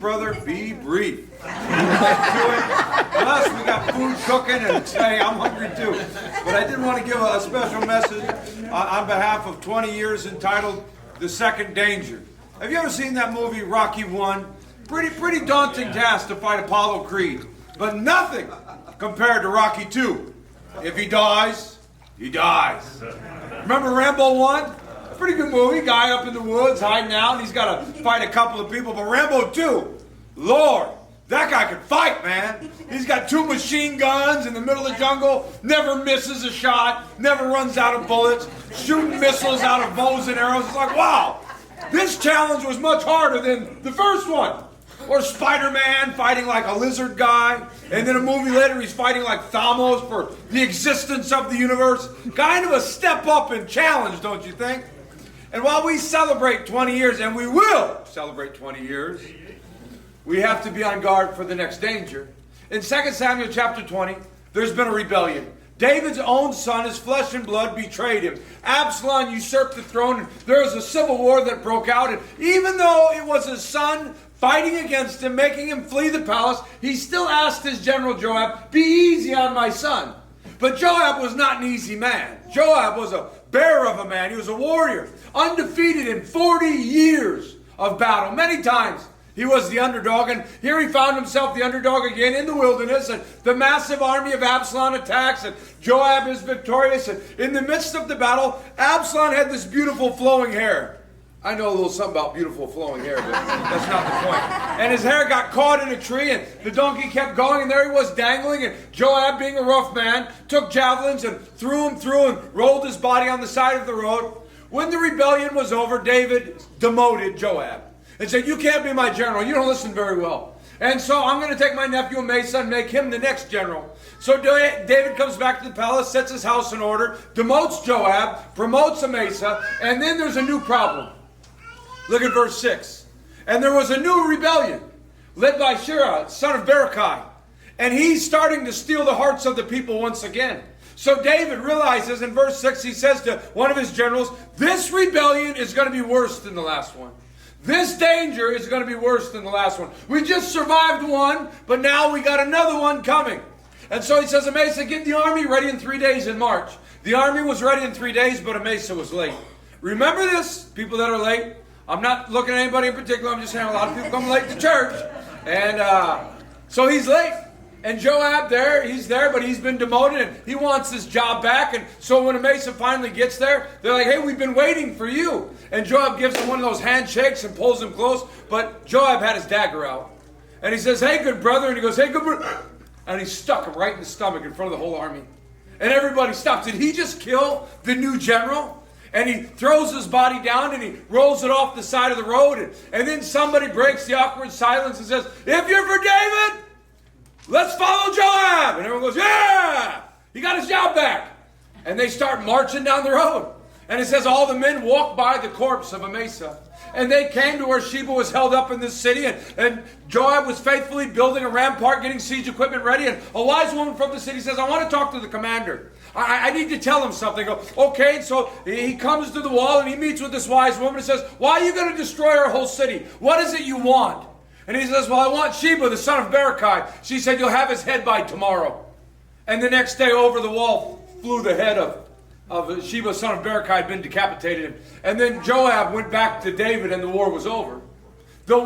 Brother, be brief. Plus, we got food cooking, and hey, I'm hungry too. But I did want to give a special message on behalf of 20 years entitled The Second Danger. Have you ever seen that movie, Rocky I? Pretty daunting task to fight Apollo Creed, but nothing compared to Rocky II. If he dies, he dies. Remember Rambo I? Pretty good movie. Guy up in the woods hiding out, and he's got to fight a couple of people. But Rambo II, Lord, that guy can fight, man. He's got 2 machine guns in the middle of the jungle, never misses a shot, never runs out of bullets, shooting missiles out of bows and arrows. It's like, wow, this challenge was much harder than the first one. Or Spider-Man fighting like a lizard guy, and then a movie later he's fighting like Thanos for the existence of the universe. Kind of a step up in challenge, don't you think? And while we celebrate 20 years, and we will celebrate 20 years, we have to be on guard for the next danger. In 2 Samuel chapter 20, there's been a rebellion. David's own son, his flesh and blood, betrayed him. Absalom usurped the throne, and there was a civil war that broke out. And even though it was his son fighting against him, making him flee the palace, he still asked his general Joab, "Be easy on my son." But Joab was not an easy man. Joab was a bear of a man. He was a warrior, undefeated in 40 years of battle. Many times he was the underdog, and here he found himself the underdog again in the wilderness, and the massive army of Absalom attacks, and Joab is victorious, and in the midst of the battle, Absalom had this beautiful flowing hair. I know a little something about beautiful flowing hair, but that's not the point. And his hair got caught in a tree, and the donkey kept going, and there he was dangling, and Joab, being a rough man, took javelins and threw him through and rolled his body on the side of the road. When the rebellion was over, David demoted Joab and said, "You can't be my general. You don't listen very well. And so I'm going to take my nephew Amasa and make him the next general." So David comes back to the palace, sets his house in order, demotes Joab, promotes Amasa, and then there's a new problem. Look at verse 6. "And there was a new rebellion, led by Shira, son of Berechiah. And he's starting to steal the hearts of the people once again. So David realizes in verse 6, he says to one of his generals, "This rebellion is going to be worse than the last one. This danger is going to be worse than the last one. We just survived one, but now we got another one coming." And so he says, "Amasa, get the army ready in 3 days and march." The army was ready in 3 days, but Amasa was late. Remember this, people that are late? I'm not looking at anybody in particular. I'm just saying a lot of people come late to church. And so he's late. And Joab he's there, but he's been demoted, and he wants his job back. And so when Amasa finally gets there, they're like, "Hey, we've been waiting for you." And Joab gives him one of those handshakes and pulls him close. But Joab had his dagger out. And he says, "Hey, good brother." And he goes, "Hey, good brother." And he stuck him right in the stomach in front of the whole army. And everybody stopped. Did he just kill the new general? And he throws his body down and he rolls it off the side of the road. And then somebody breaks the awkward silence and says, "If you're for David, let's follow Joab." And everyone goes, "Yeah!" He got his job back. And they start marching down the road. And it says all the men walked by the corpse of Amasa. And they came to where Sheba was held up in this city. And Joab was faithfully building a rampart, getting siege equipment ready. And a wise woman from the city says, "I want to talk to the commander. I need to tell him something." I go, "Okay." So he comes to the wall and he meets with this wise woman and says, "Why are you going to destroy our whole city? What is it you want?" And he says, "Well, I want Sheba, the son of Berechiah." She said, "You'll have his head by tomorrow." And the next day over the wall flew the head of Sheba, son of Berechiah, had been decapitated. And then Joab went back to David and the war was over. The